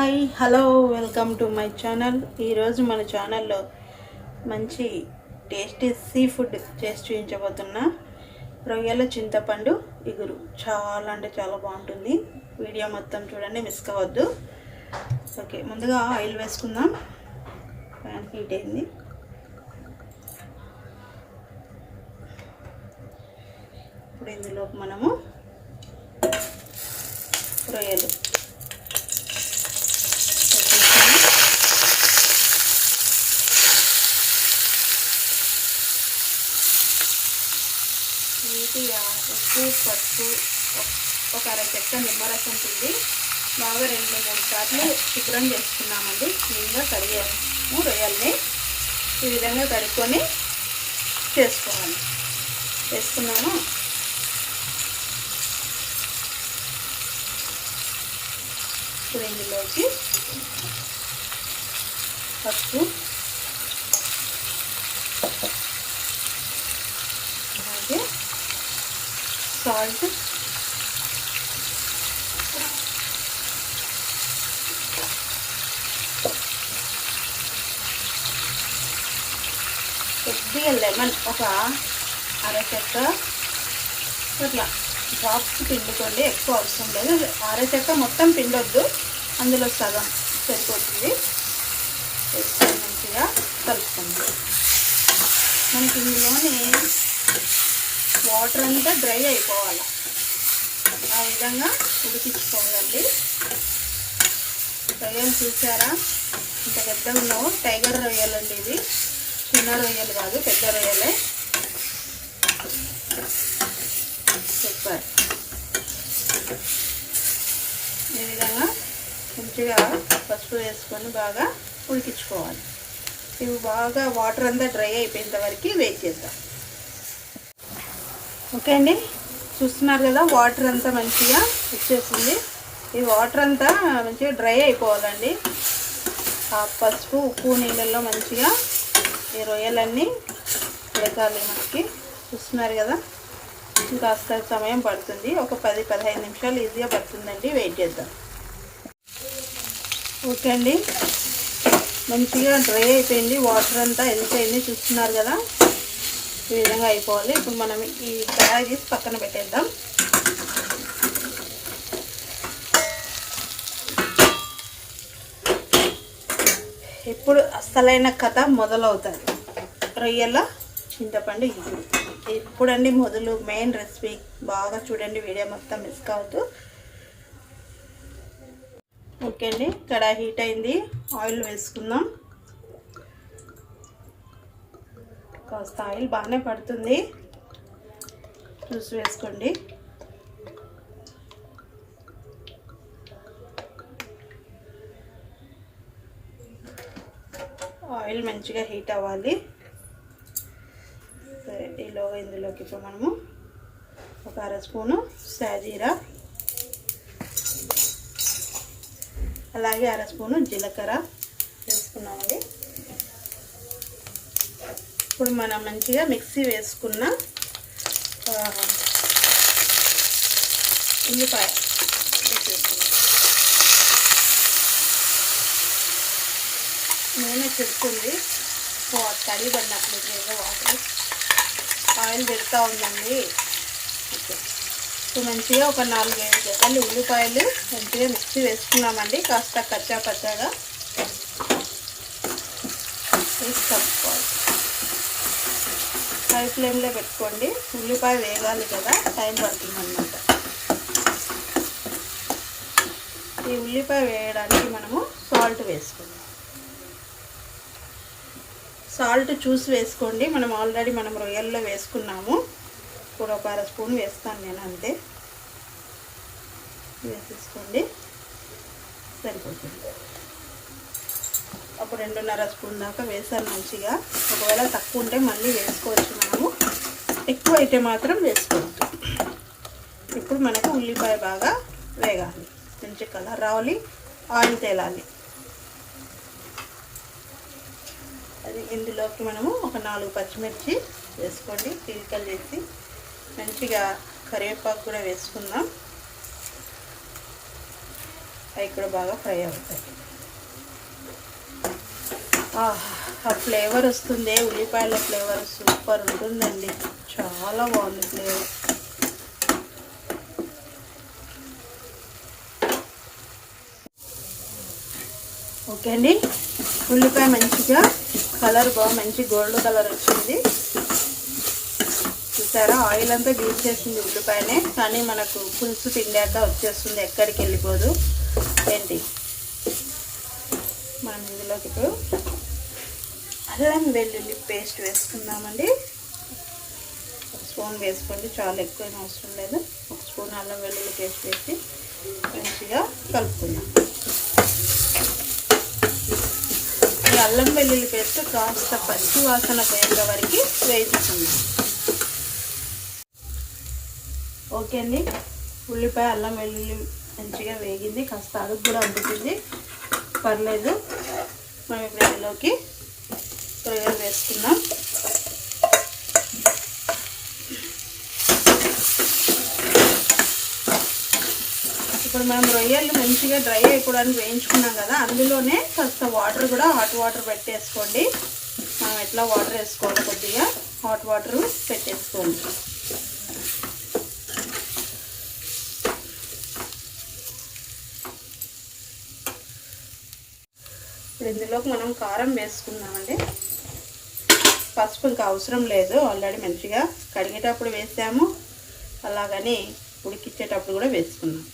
Hi hello welcome to my channel. ఈరోజు మన ఛానల్లో మంచి టేస్టీ సీ ఫుడ్ చేసి చూపించబోతున్నా. రొయ్యల చింతపండు ఇగురు చాలా అంటే చాలా బాగుంటుంది. వీడియో మొత్తం చూడండి, మిస్ కావద్దు. ఓకే, ముందుగా ఆయిల్ వేసుకుందాం. ప్యాన్ హీట్ అయింది. ఇప్పుడు ఇందులోకి మనము రొయ్యలు నీట్గా ఉప్పు, పసుపు, ఒక అర చెక్క నిమ్మరసం పిండి బాగా 2-3 సార్లు శుభ్రం చేసుకున్నామండి. క్లీన్గా కడిగాము. రొయ్యల్ని ఈ విధంగా కడుక్కొని చేసుకోవాలి. వేసుకున్నాము. ఇప్పుడు ఇందులోకి పసుపు, అలాగే సాల్ట్, కొద్దిగా లెమన్ ఒక అర చెక్క అట్లా డ్రాప్స్ పిండుకోండి. ఎక్కువ అవసరం లేదు. అర చెక్క మొత్తం పిండొద్దు, అందులో సగం సరిపోతుంది. వేసుకొని మంచిగా కలుపుకోండి. మనకి ఇందులోని వాటర్ అంతా డ్రై అయిపోవాలి. ఆ విధంగా ఉడికించుకోవాలండి. రొయ్యలు చూసారా ఇంత పెద్దగా ఉన్నావు? టైగర్ రొయ్యలు అండి ఇవి. చిన్న రొయ్యలు కాదు, పెద్ద రొయ్యలే. సూపర్. ఈ విధంగా మంచిగా పసుపు వేసుకొని బాగా ఉడికించుకోవాలి. ఇవి బాగా వాటర్ అంతా డ్రై అయిపోయేంత వరకు వెయిట్ చేద్దాం. ఓకే అండి, చూస్తున్నారు కదా, వాటర్ అంతా మంచిగా వచ్చేసింది. ఈ వాటర్ అంతా మంచిగా డ్రై అయిపోవాలండి. ఆ పసుపు ఉప్పు నీళ్ళల్లో మంచిగా ఈ రొయ్యలన్నీ ఉడకాలి మనకి. చూస్తున్నారు కదా, ఇంకాస్త సమయం పడుతుంది. ఒక 10-15 నిమిషాలు ఈజీగా పడుతుందండి. వెయిట్ చేద్దాం. ఓకే అండి, మంచిగా డ్రై అయిపోయింది. వాటర్ అంతా వెళ్ళిపోయింది. చూస్తున్నారు కదా, ఈ విధంగా అయిపోవాలి. ఇప్పుడు మనం ఈ కడాయి తీసి పక్కన పెట్టేద్దాం. ఇప్పుడు అసలైన కథ మొదలవుతుంది. రొయ్యల చింతపండు ఇగురు ఎప్పుడండి మొదలు. Main recipe. బాగా చూడండి, వీడియో మొత్తం మిస్ కావద్దు. ఓకే అండి, కడాయి హీట్ అయింది. ఆయిల్ వేసుకుందాం. కాస్త ఆయిల్ బాగానే పడుతుంది, చూసి వేసుకోండి. ఆయిల్ మంచిగా హీట్ అవ్వాలి. సరే, ఇందులోకి ఇప్పుడు మనము ఒక అర స్పూను సాజీరా, అలాగే అర స్పూను జీలకర్ర వేసుకున్నామండి. ఇప్పుడు మనం మంచిగా మిక్సీ వేసుకున్న ఉల్లిపాయ వేసేసుకున్నాం. నూనె చెడుతుంది, తడి పడినప్పుడు వాటర్ ఆయిల్ పెడతా ఉందండి. ఇప్పుడు మంచిగా ఒక 4-5 జతలు ఉల్లిపాయలు మంచిగా మిక్సీ వేసుకున్నామండి. కాస్త కచ్చా పచ్చాగా వేసి కలుపుకోవాలి. హై ఫ్లేమ్లో పెట్టుకోండి. ఉల్లిపాయ వేగాలి కదా, టైం పడుతుంది అన్నమాట. ఈ ఉల్లిపాయ వేయడానికి మనము సాల్ట్ వేసుకుందాం. సాల్ట్ చూసి వేసుకోండి. మనం రొయ్యల్లో వేసుకున్నాము. ఇప్పుడు ఒక అర స్పూన్ వేస్తాను నేను, అంతే. వేసేసుకోండి, సరిపోతుంది. అప్పుడు 2.5 స్పూన్ దాకా వేసాను మంచిగా. ఒకవేళ తక్కువ ఉంటే మళ్ళీ వేసుకోవచ్చు మనము. ఎక్కువ అయితే మాత్రం వేసుకోవద్దు. ఇప్పుడు మనకు ఉల్లిపాయ బాగా వేగాలి, మంచి కలర్ రావాలి, ఆయిల్ తేలాలి. అది ఇందులోకి మనము ఒక 4 పచ్చిమిర్చి వేసుకోండి, చీలికలు చేసి. మంచిగా కరివేపాకు కూడా వేసుకుందాం. అవి కూడా బాగా ఫ్రై అవుతాయి. ఆ ఫ్లేవర్ వస్తుంది, ఉల్లిపాయల ఫ్లేవర్ సూపర్ ఉంటుందండి, చాలా బాగుంది ఫ్లేవర్. ఓకే అండి, ఉల్లిపాయ మంచిగా కలర్ మంచి గోల్డ్ కలర్ వచ్చింది. చూసారా, ఆయిల్ అంతా చేసింది ఉల్లిపాయనే, కానీ మనకు పులుసు పిండాక వచ్చేస్తుంది, ఎక్కడికి వెళ్ళిపోదు. ఏంటి మనం ఇందులోకి ఇప్పుడు అల్లం వెల్లుల్లి పేస్ట్ వేసుకుందామండి. 1 స్పూన్ వేసుకోండి, చాలా ఎక్కువ అవసరం లేదు. 1 స్పూన్ అల్లం వెల్లుల్లి పేస్ట్ వేసి మంచిగా కలుపుకుందాం. ఈ అల్లం వెల్లుల్లి పేస్ట్ కాస్త పచ్చి వాసన పోయేంత వరకు వేయించుకుందాం. ఓకే అండి, ఉల్లిపాయ అల్లం వెల్లుల్లి మంచిగా వేగింది, కాస్త అడుగు కూడా అందుతుంది, పర్లేదు. మనం ఇప్పుడు ఇందులోకి రొయ్యలు వేసుకుందాం. ఇప్పుడు మనం రొయ్యలు మంచిగా డ్రై అయిపోవడానికి వేయించుకున్నాం కదా, అందులోనే కాస్త వాటర్ కూడా హాట్ వాటర్ పెట్టేసుకోండి. మనం ఎట్లా వాటర్ వేసుకోవాలి, కొద్దిగా హాట్ వాటర్ పెట్టేసుకోండి. ఇప్పుడు ఇందులోకి మనం కారం వేసుకుందామండి. పసుపు ఇంకా అవసరం లేదు, ఆల్రెడీ మంచిగా కడిగేటప్పుడు వేసాము, అలాగని ఉడికిచ్చేటప్పుడు కూడా వేసుకున్నాం.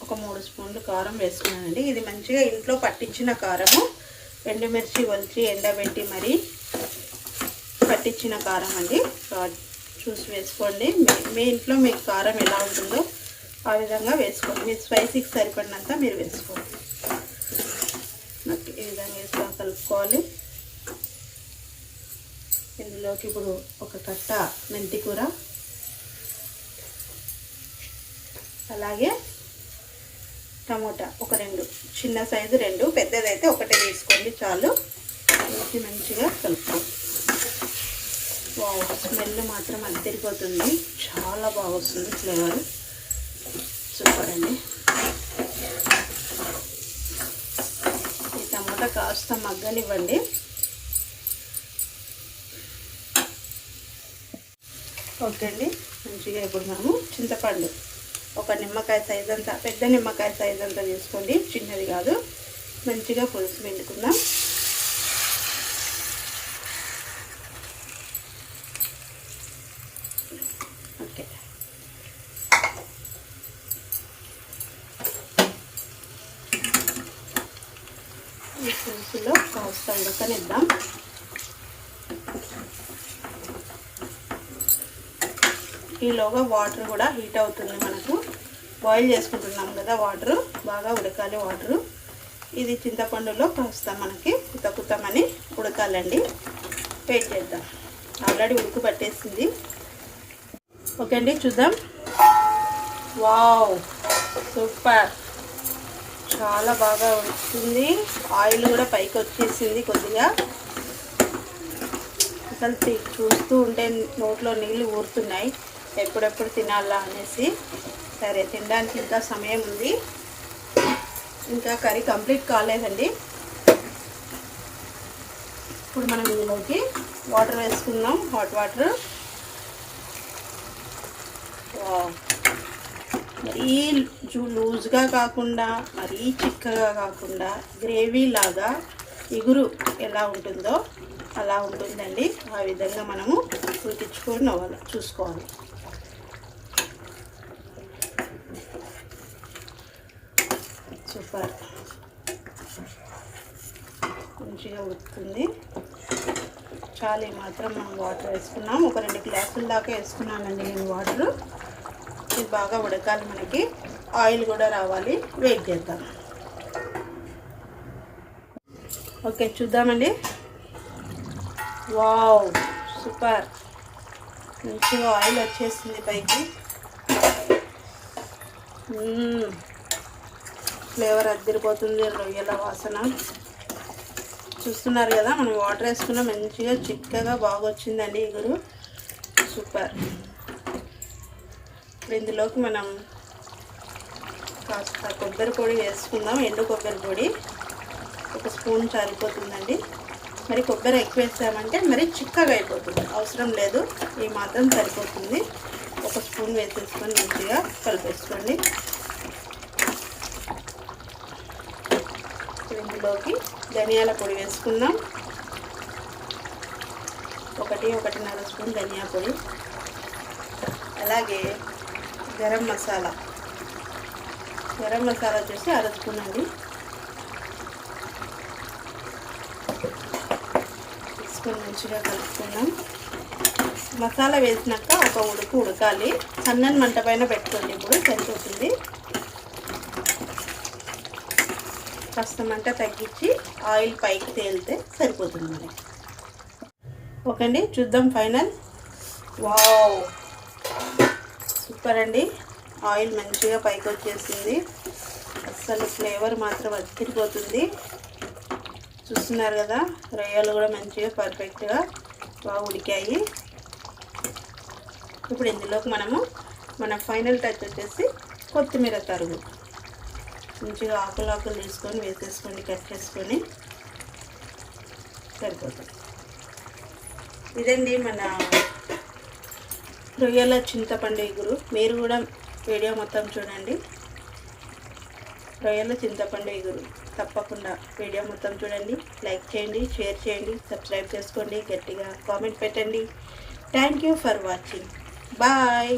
ఒక 3 స్పూన్లు కారం వేసుకున్నానండి. ఇది మంచిగా ఇంట్లో పట్టించిన కారము, ఎండుమిర్చి ఒలిచి ఎండబెట్టి మరీ పట్టించిన కారం అండి. చూసి వేసుకోండి, మీ ఇంట్లో మీకు కారం ఎలా ఉంటుందో ఆ విధంగా వేసుకోండి. మీ స్పైసీకి సరిపడినంత మీరు వేసుకోండి. ఈ విధంగా వేసుకొని కలుపుకోవాలి. ఇందులోకి ఇప్పుడు ఒక కట్ట మెంతి కూర, అలాగే టమోటా ఒక 2, చిన్న సైజు 2, పెద్దదైతే 1 తీసుకోండి చాలు. వేసి మంచిగా కలుపుకోండి. వావ్, స్మెల్ మాత్రం అద్దరిపోతుంది, చాలా బాగా వస్తుంది ఫ్లేవర్, సూపర్ అండి. ఈ టమాటా కాస్త మగ్గనివ్వండి. ఓకే అండి, మంచిగా ఇప్పుడు మనము చింతపండు ఒక నిమ్మకాయ సైజ్ అంతా, పెద్ద నిమ్మకాయ సైజ్ అంతా తీసుకోండి, చిన్నది కాదు. మంచిగా పులుసు పిండుకుందాం. ఓకే, ఈ పులుసులో కాస్త ఉడకనిద్దాం. ఈలోగా వాటర్ కూడా హీట్ అవుతుంది, మనకు బాయిల్ చేసుకుంటున్నాం కదా, వాటర్ బాగా ఉడకాలి. వాటరు ఇది చింతపండులో కాస్త మనకి కుతమని ఉడకాలండి. వెయిట్ చేద్దాం, ఆల్రెడీ ఉడుకు పట్టేసింది. ఓకే అండి, చూద్దాం. వావ్, సూపర్, చాలా బాగా ఉడుకుతుంది. ఆయిల్ కూడా పైకి వచ్చేసింది కొద్దిగా. అసలు చూస్తూ ఉంటే నోట్లో నీళ్ళు ఊరుతున్నాయి, ఎప్పుడెప్పుడు తినాలా అనేసి. సరే, తినడానికి ఇంకా సమయం ఉంది, ఇంకా కర్రీ కంప్లీట్ కాలేదండి. ఇప్పుడు మనం ఇందులోకి వాటర్ వేసుకుందాం, హాట్ వాటర్. మరీ లూజ్గా కాకుండా, మరీ చిక్కగా కాకుండా, గ్రేవీ లాగా ఇగురు ఎలా ఉంటుందో అలా ఉంటుందండి. ఆ విధంగా మనము ఉడికించుకొని చూసుకోవాలి. సూపర్, మంచిగా ఉడుకుతుంది. చాలా మాత్రం మనం వాటర్ వేసుకున్నాం, ఒక 2 గ్లాసుల దాకా వేసుకున్నానండి నేను వాటర్. ఇది బాగా ఉడకాలి, మనకి ఆయిల్ కూడా రావాలి. వెయిట్ చేద్దాం. ఓకే, చూద్దామండి. వావ్, సూపర్, మంచిగా ఆయిల్ వచ్చేసింది పైకి. ఫ్లేవర్ అద్దరిపోతుంది, రొయ్యల వాసన. చూస్తున్నారు కదా, మనం వాటర్ వేసుకున్న మంచిగా చిక్కగా బాగా వచ్చిందండి ఇగురు. సూపర్. ఇప్పుడు ఇందులోకి మనం కాస్త కొబ్బరి పొడి వేసుకుందాం. ఎండు కొబ్బరి పొడి 1 స్పూన్ సరిపోతుందండి. మరి కొబ్బరి ఎక్కువ వేసామంటే మరి చిక్కగా అయిపోతుంది, అవసరం లేదు. ఈ మాత్రం సరిపోతుంది. 1 స్పూన్ వేసేసుకొని మంచిగా కలిపేసుకోండి. ఇందులోకి ధనియాల పొడి వేసుకుందాం. 1-1.5 స్పూన్ ధనియా పొడి, అలాగే గరం మసాలా వచ్చేసి 1/2 స్పూన్ అండి. తీసుకొని మంచిగా కలుపుకుందాం. మసాలా వేసినాక ఒక ఉడకాలి. సన్నని మంట పైన పెట్టుకోండి, ఇప్పుడు సరిపోతుంది. కాస్త మంట తగ్గించి ఆయిల్ పైకి తేలితే సరిపోతుంది మరి. ఓకే అండి, చూద్దాం ఫైనల్. వావ్, సూపర్ అండి. ఆయిల్ మంచిగా పైకి వచ్చేసింది. అస్సలు ఫ్లేవర్ మాత్రం అదిరిపోతుంది. చూస్తున్నారు కదా, రొయ్యలు కూడా మంచిగా పర్ఫెక్ట్గా బాగా ఉడికాయి. ఇప్పుడు ఇందులోకి మన ఫైనల్ టచ్ వచ్చేసి కొత్తిమీర తరుగు. మంచిగా ఆకులు తీసుకొని వేసేసుకోండి, కట్ చేసుకొని సరిపోతుంది. ఇదండి మన రొయ్యల చింతపండు ఇగురు. మీరు కూడా వీడియో మొత్తం చూడండి. రొయ్యల చింతపండు ఇగురు తప్పకుండా వీడియో మొత్తం చూడండి. లైక్ చేయండి, షేర్ చేయండి, సబ్స్క్రైబ్ చేసుకోండి, గట్టిగా కామెంట్ పెట్టండి. Thank you for watching. Bye.